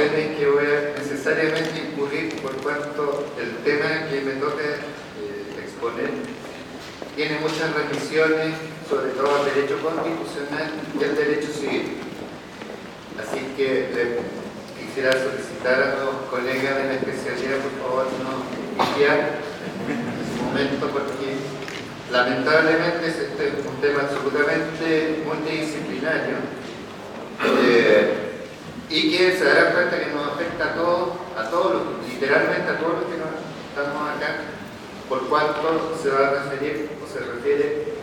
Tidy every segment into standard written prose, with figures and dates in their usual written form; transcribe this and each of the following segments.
en que voy a necesariamente incurrir por cuanto el tema que me toca exponer tiene muchas remisiones, sobre todo al derecho constitucional y al derecho civil. Así que quisiera solicitar a los colegas de la especialidad, por favor, no iniciar en su momento, porque lamentablemente este es un tema absolutamente multidisciplinario y que se dará cuenta que nos afecta a todos, literalmente a todos los que estamos acá, por cuanto se va a referir o se refiere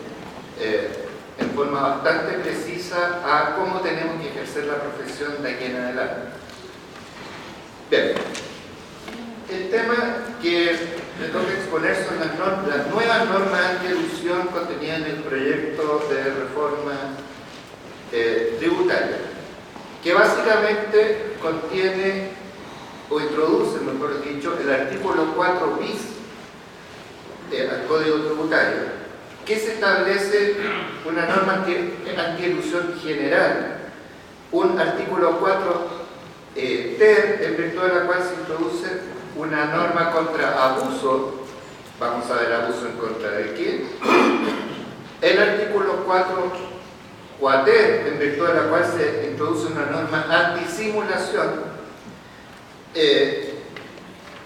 en forma bastante precisa a cómo tenemos que ejercer la profesión de aquí en adelante. Bien, el tema que me toca exponer son las nuevas normas antielusión contenidas en el proyecto de reforma tributaria, que básicamente contiene o introduce, mejor dicho, el artículo 4 bis al Código Tributario, que se establece una norma antielusión general, un artículo 4 ter, en virtud de la cual se introduce una norma contra abuso. Vamos a ver abuso en contra de quién. El artículo 4 quater, en virtud de la cual se introduce una norma antisimulación,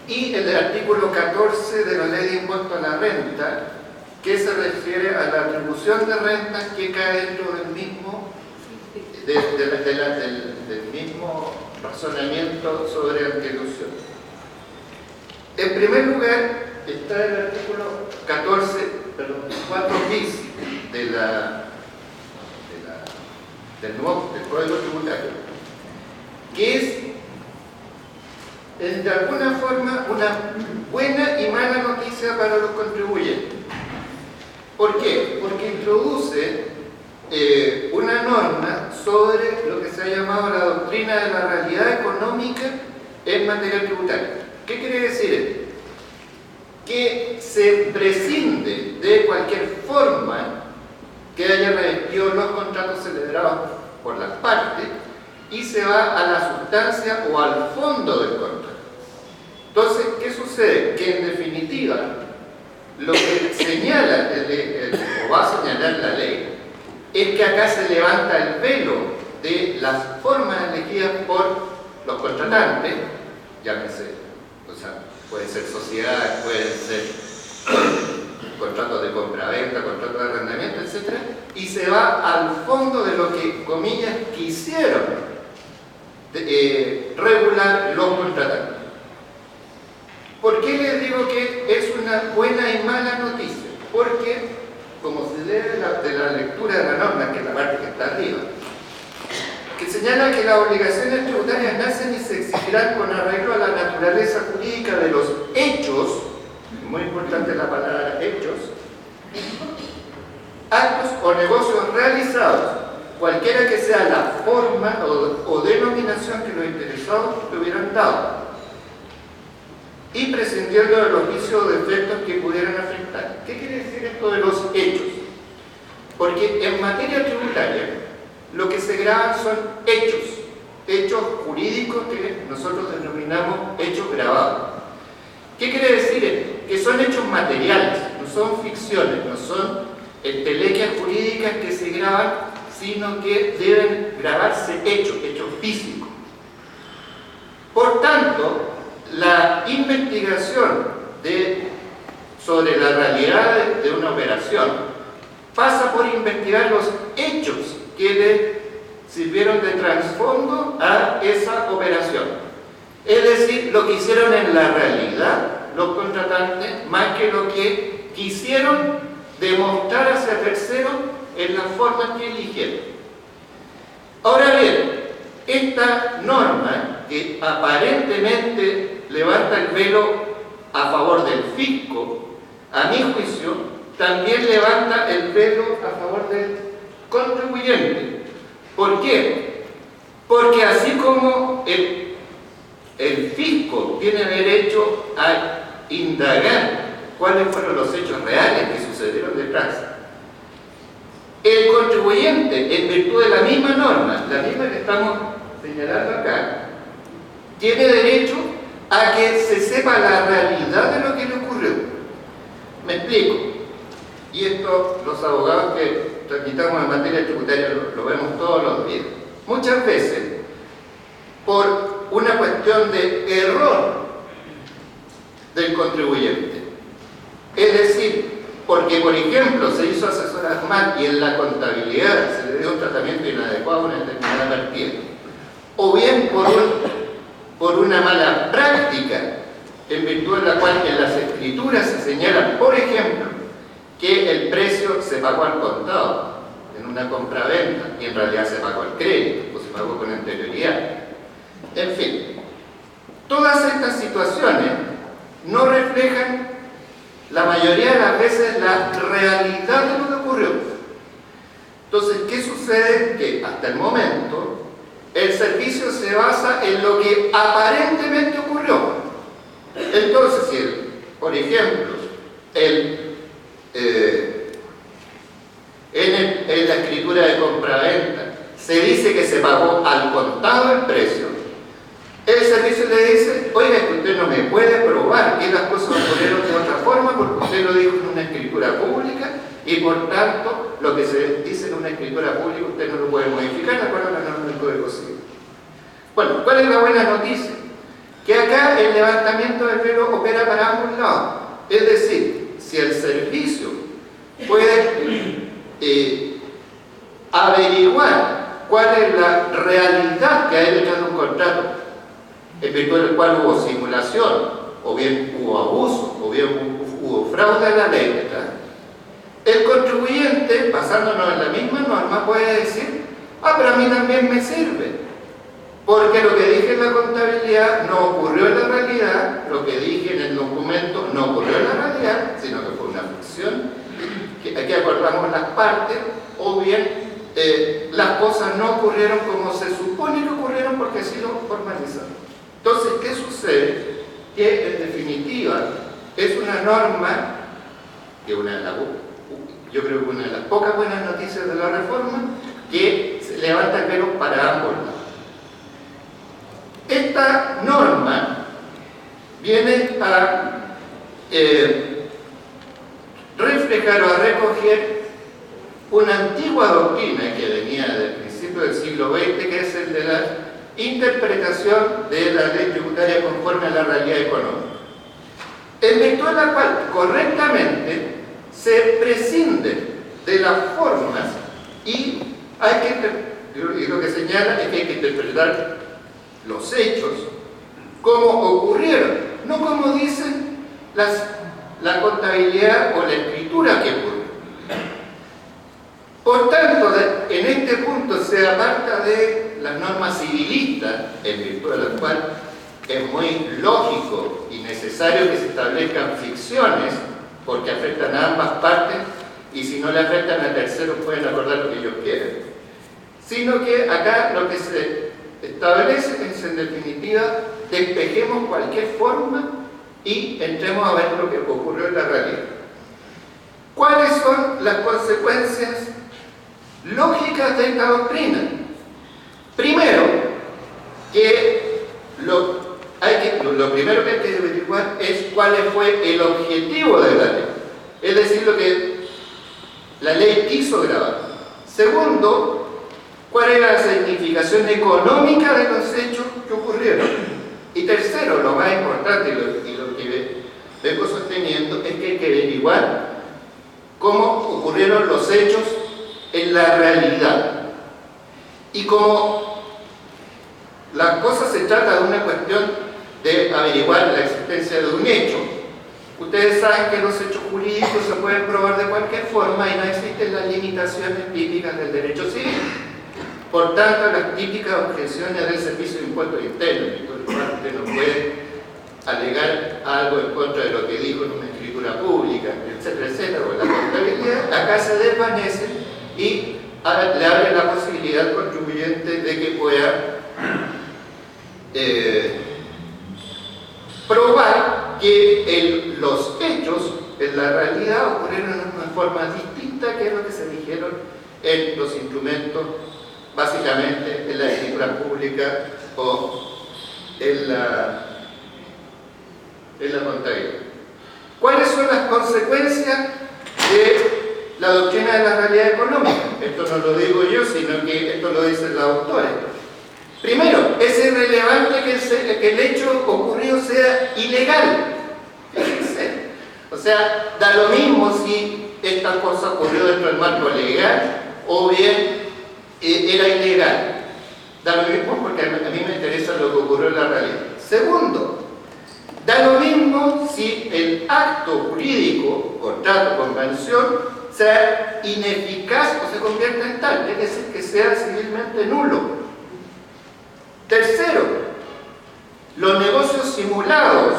y el artículo 14 de la Ley de Impuesto a la Renta, que se refiere a la atribución de rentas que cae dentro del mismo del mismo razonamiento sobre antielusión. En primer lugar está el artículo 4 bis del Código Tributario, que es de alguna forma una buena y mala noticia para los contribuyentes. ¿Por qué? Porque introduce una norma sobre lo que se ha llamado la doctrina de la realidad económica en materia tributaria. ¿Qué quiere decir esto? Que se prescinde de cualquier forma que haya revestido los contratos celebrados por las partes y se va a la sustancia o al fondo del contrato. Entonces, ¿qué sucede? Que en definitiva, lo que señala o va a señalar la ley es que acá se levanta el velo de las formas elegidas por los contratantes, llámese, o sea, pueden ser sociedades, pueden ser contratos de compra-venta, contratos de arrendamiento, etc. Y se va al fondo de lo que, comillas, quisieron regular los contratantes. ¿Por qué les digo que es una buena y mala noticia? Porque, como se lee de la lectura de la norma, que es la parte que está arriba, que señala que las obligaciones tributarias nacen y se exigirán con arreglo a la naturaleza jurídica de los hechos, muy importante la palabra hechos, actos o negocios realizados, cualquiera que sea la forma o denominación que los interesados le hubieran dado, y prescindiendo de los vicios o defectos que pudieran afectar. ¿Qué quiere decir esto de los hechos? Porque en materia tributaria lo que se graban son hechos jurídicos que nosotros denominamos hechos grabados. ¿Qué quiere decir esto? Que son hechos materiales, no son ficciones, no son entelequias jurídicas que se graban, sino que deben grabarse hechos físicos. Por tanto, la investigación sobre la realidad de una operación pasa por investigar los hechos que le sirvieron de trasfondo a esa operación. Es decir, lo que hicieron en la realidad los contratantes, más que lo que quisieron demostrar hacia terceros en las formas que eligieron. Ahora bien, esta norma, que aparentemente levanta el velo a favor del fisco, a mi juicio, también levanta el velo a favor del contribuyente. ¿Por qué? Porque así como el fisco tiene derecho a indagar cuáles fueron los hechos reales que sucedieron detrás, el contribuyente, en virtud de la misma norma, la misma que estamos señalando acá, tiene derecho a que se sepa la realidad de lo que le ocurrió. Me explico. Y esto los abogados que tramitamos en materia tributaria lo vemos todos los días. Muchas veces, por una cuestión de error del contribuyente. Es decir, porque por ejemplo se hizo asesorar mal y en la contabilidad se le dio un tratamiento inadecuado a una determinada partida, o bien por una mala práctica en virtud de la cual en las escrituras se señala, por ejemplo, que el precio se pagó al contado en una compra-venta y en realidad se pagó al crédito o se pagó con anterioridad. En fin, todas estas situaciones no reflejan la mayoría de las veces la realidad de lo que ocurrió. Entonces, ¿qué sucede? Que hasta el momento el servicio se basa en lo que aparentemente ocurrió. Entonces, si por ejemplo, en la escritura de compra-venta se dice que se pagó al contado el precio, el servicio le dice, oiga, es que usted no me puede probar que las cosas ocurrieron de otra forma porque usted lo dijo en una escritura pública y por tanto lo que se dice en una escritura pública usted no lo puede modificar de acuerdo a la norma del Código Civil. Bueno, ¿cuál es la buena noticia? Que acá el levantamiento del velo opera para ambos lados. Es decir, si el servicio puede averiguar cuál es la realidad que hay detrás de un contrato en virtud del cual hubo simulación, o bien hubo abuso, o bien hubo fraude a la ley, ¿verdad? El contribuyente, basándonos en la misma norma, puede decir, pero a mí también me sirve, porque lo que dije en la contabilidad no ocurrió en la realidad, lo que dije en el documento no ocurrió en la realidad, sino que fue una ficción, que aquí acordamos las partes, o bien las cosas no ocurrieron como se supone que ocurrieron porque así lo formalizaron. Entonces, ¿qué sucede? Que en definitiva es una norma que yo creo que una de las pocas buenas noticias de la reforma que se levanta el velo para ambos lados. Esta norma viene a reflejar o a recoger una antigua doctrina que venía del principio del siglo XX, que es el de la interpretación de la ley tributaria conforme a la realidad económica, en virtud de la cual correctamente se prescinde de las formas y lo que señala es que hay que interpretar los hechos como ocurrieron, no como dicen la contabilidad o la escritura que ocurrió. Por tanto, en este punto se aparta de las normas civilistas, en virtud de las cuales es muy lógico y necesario que se establezcan ficciones, porque afectan a ambas partes, y si no le afectan a terceros pueden acordar lo que ellos quieran. Sino que acá lo que se establece es, en definitiva, despejemos cualquier forma y entremos a ver lo que ocurrió en la realidad. ¿Cuáles son las consecuencias lógicas de esta doctrina? Primero, que lo primero que hay que averiguar es cuál fue el objetivo de la ley, es decir, lo que la ley quiso grabar. Segundo, cuál era la significación económica de los hechos que ocurrieron. Y tercero, lo más importante y lo que vengo sosteniendo es que hay que averiguar cómo ocurrieron los hechos en la realidad. Y como la cosa se trata de una cuestión de averiguar la existencia de un hecho, ustedes saben que los hechos jurídicos se pueden probar de cualquier forma y no existen las limitaciones típicas del derecho civil. Por tanto, las típicas objeciones del Servicio de Impuestos Internos, que todo el parte no puede alegar algo en contra de lo que dijo en una escritura pública, etcétera, etcétera, o en la contabilidad, acá se desvanecen y le abre la posibilidad al contribuyente de que pueda probar que los hechos en la realidad ocurrieron de una forma distinta que lo que se dijeron en los instrumentos, básicamente en la escritura pública o en la contabilidad. ¿Cuáles son las consecuencias de la doctrina de la realidad económica? Esto no lo digo yo, sino que esto lo dicen los autores. Primero, es irrelevante que el hecho ocurrido sea ilegal. Fíjense. O sea, da lo mismo si esta cosa ocurrió dentro del marco legal o bien era ilegal. Da lo mismo porque a mí me interesa lo que ocurrió en la realidad. Segundo, da lo mismo si el acto jurídico, contrato, convención, sea ineficaz o se convierta en tal, es decir, que sea civilmente nulo. Tercero, los negocios simulados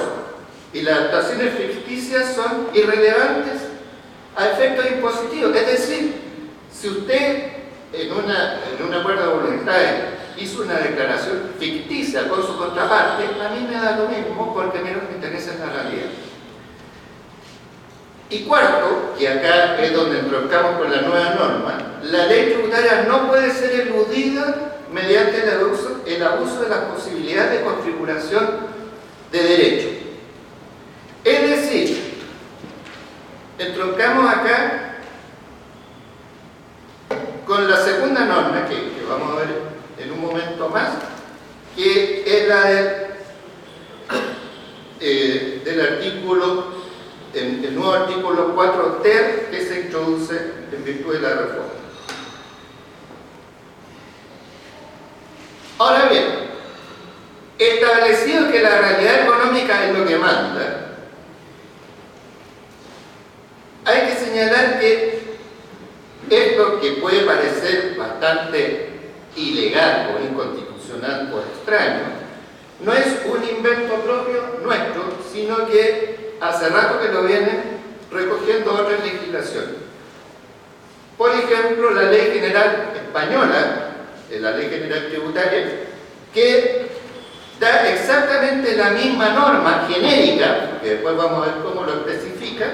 y las adaptaciones ficticias son irrelevantes a efectos impositivos. Es decir, si usted en un acuerdo de voluntades hizo una declaración ficticia con su contraparte, a mí me da lo mismo porque a mí lo que me interesa es la realidad. Y cuarto, y acá es donde entroncamos con la nueva norma, la ley tributaria no puede ser eludida mediante el abuso de las posibilidades de configuración de derecho. Es decir, entroncamos acá con la segunda norma que vamos a ver en un momento más, que es la del artículo, el nuevo artículo 4 ter que se introduce en virtud de la reforma. Ahora bien, establecido que la realidad económica es lo que manda, hay que señalar que esto, que puede parecer bastante ilegal o inconstitucional o extraño, no es un invento propio nuestro, sino que hace rato que lo vienen recogiendo otras legislaciones. Por ejemplo, la Ley General Española, la Ley General Tributaria, que da exactamente la misma norma genérica, que después vamos a ver cómo lo especifica,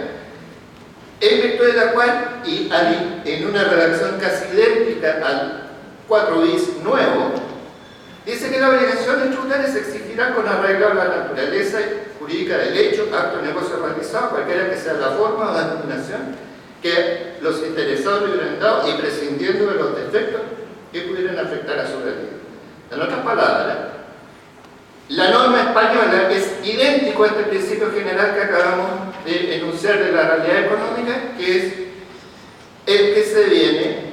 en virtud de la cual, y en una redacción casi idéntica al 4 bis nuevo, dice que la obligación tributaria se exigirá con arreglo a la naturaleza jurídica del hecho, acto o negocio realizado, cualquiera que sea la forma o denominación que los interesados le hubieran dado y prescindiendo de los defectos que pudieran afectar a su realidad. En otras palabras, la norma española es idéntico a este principio general que acabamos de enunciar de la realidad económica, que es el que se viene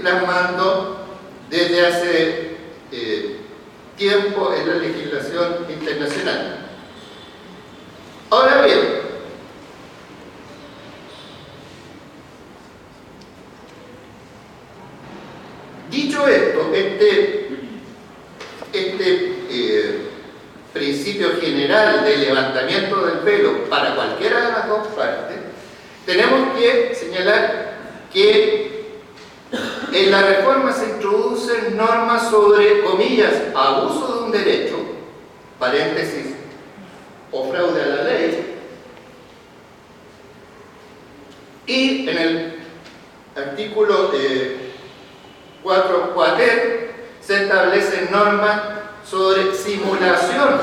plasmando desde hace tiempo en la legislación internacional. Ahora bien, dicho esto, principio general de levantamiento del velo para cualquiera de las dos partes, tenemos que señalar que en la reforma se introducen normas sobre, comillas, abuso de un derecho, paréntesis, o fraude a la ley, y en el artículo 4 quater se establecen normas sobre simulación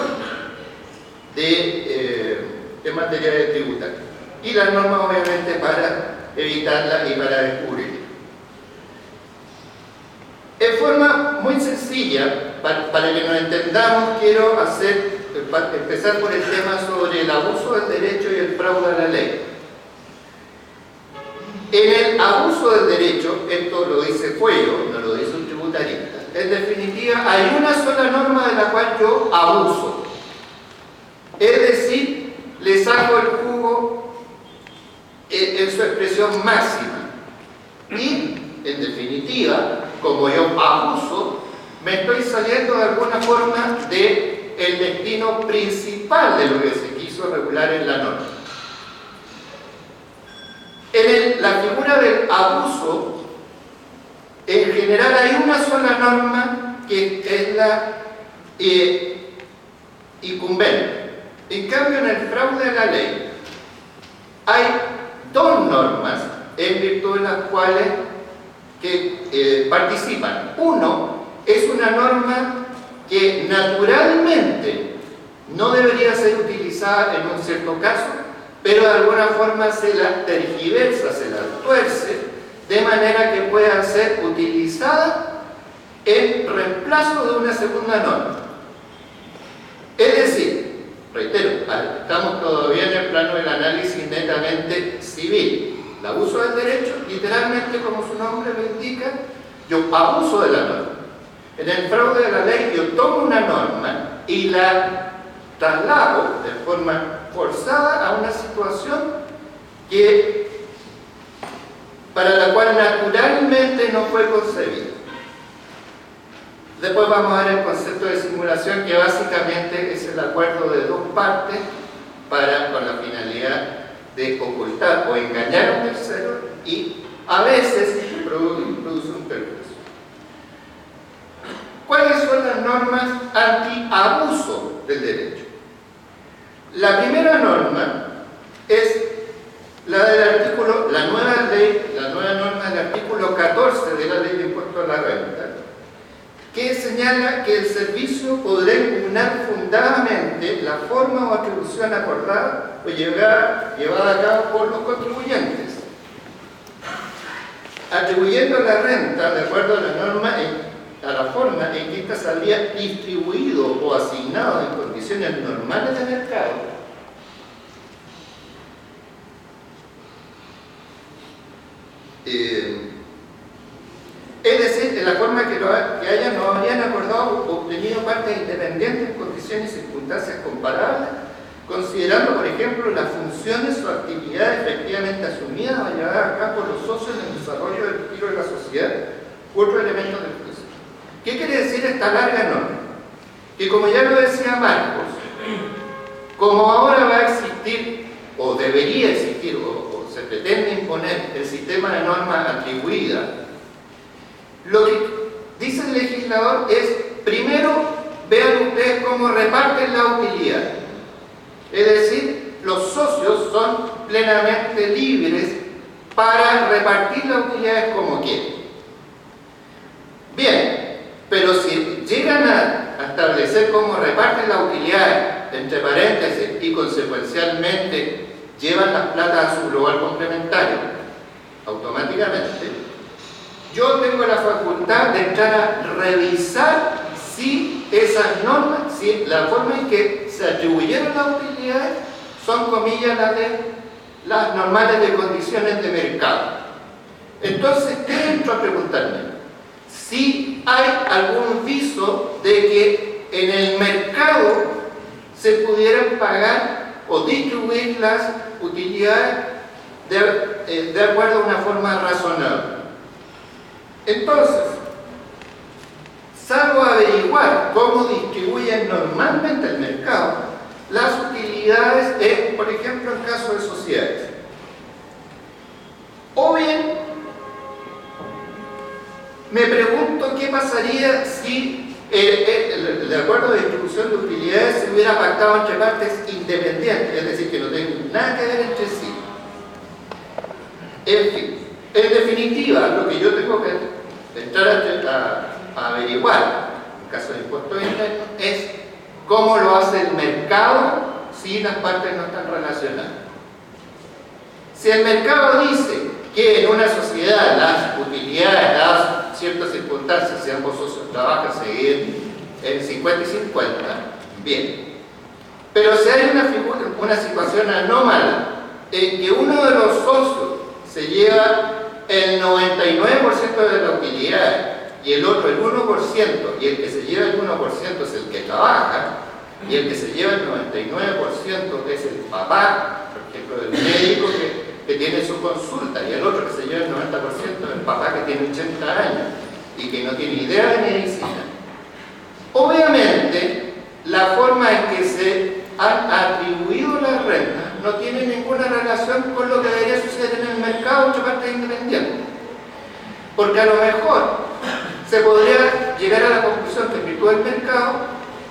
de materiales tributarios y las normas obviamente para evitarlas y para descubrirlas. En forma muy sencilla, para que nos entendamos, quiero empezar por el tema sobre el abuso del derecho y el fraude a la ley. En el abuso del derecho, esto lo dice Cuello, no lo dice un tributarista, en definitiva hay una sola norma de la cual yo abuso. Es decir, le saco el jugo en su expresión máxima. Y, en definitiva, como yo abuso, me estoy saliendo de alguna forma del destino principal de lo que se quiso regular en la norma. En la figura del abuso, en general hay una sola norma que es la incumbente. En cambio, en el fraude a la ley, hay dos normas en virtud de las cuales que participan. Uno, es una norma que naturalmente no debería ser utilizada en un cierto caso, pero de alguna forma se la tergiversa, se la tuerce, de manera que pueda ser utilizada en reemplazo de una segunda norma. Es decir, reitero, estamos todavía en el plano del análisis netamente civil. El abuso del derecho, literalmente como su nombre lo indica, yo abuso de la norma. En el fraude de la ley yo tomo una norma y la traslado de forma forzada a una situación para la cual naturalmente no fue concebida. Después vamos a ver el concepto de simulación, que básicamente es el acuerdo de dos partes con la finalidad de ocultar o engañar a un tercero y a veces produce un perjuicio. ¿Cuáles son las normas anti-abuso del derecho? La primera norma es la nueva norma del artículo 14 de la Ley de Impuesto a la Renta, que señala que el servicio podrá impugnar fundadamente la forma o atribución acordada o llevada a cabo por los contribuyentes, atribuyendo la renta de acuerdo a la norma a la forma en que ésta se había distribuido o asignado en condiciones normales de mercado, es decir, en la forma que hayan o habrían acordado o obtenido partes independientes en condiciones y circunstancias comparables, considerando, por ejemplo, las funciones o actividades efectivamente asumidas o llevadas a cabo por los socios en el desarrollo del giro de la sociedad u otros elementos del juicio. ¿Qué quiere decir esta larga norma? Que, como ya lo decía Marcos, como ahora va a existir o debería existir o se pretende imponer el sistema de normas atribuidas, lo que dice el legislador es, primero, vean ustedes cómo reparten la utilidad. Es decir, los socios son plenamente libres para repartir las utilidades como quieren. Bien, pero si llegan a establecer cómo reparten las utilidades, entre paréntesis, y consecuencialmente llevan las platas a su global complementario, automáticamente, yo tengo la facultad de entrar a revisar si esas normas, si la forma en que se atribuyeron las utilidades son, comillas, las normales de condiciones de mercado. Entonces, ¿qué entro a preguntarme? Si hay algún viso de que en el mercado se pudieran pagar o distribuir las utilidades de acuerdo a una forma razonable. Entonces, salvo averiguar cómo distribuyen normalmente el mercado las utilidades, por ejemplo, en caso de sociedades, o bien me pregunto qué pasaría si el acuerdo de distribución de utilidades se hubiera pactado entre partes independientes, es decir, que no tienen nada que ver entre sí. En fin, en definitiva, lo que yo tengo que entrar a averiguar en caso de impuestos internos es cómo lo hace el mercado si las partes no están relacionadas. Si el mercado dice que en una sociedad las utilidades, dadas ciertas circunstancias, si ambos socios trabajan, se dividen en 50 y 50, bien. Pero si hay una situación anómala en que uno de los socios se lleva el 99% de la utilidad y el otro el 1%, y el que se lleva el 1% es el que trabaja, y el que se lleva el 99% es el papá, por ejemplo, del médico que tiene su consulta, y el otro que se lleva el 90% es el papá que tiene 80 años y que no tiene idea de medicina. Obviamente, la forma en que se han atribuido las rentas no tiene ninguna relación con lo que debería suceder en el mercado entre partes independientes. Porque a lo mejor se podría llegar a la conclusión que en virtud del mercado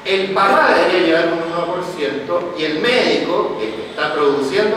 el papá debería llevar un 1% y el médico, que está produciendo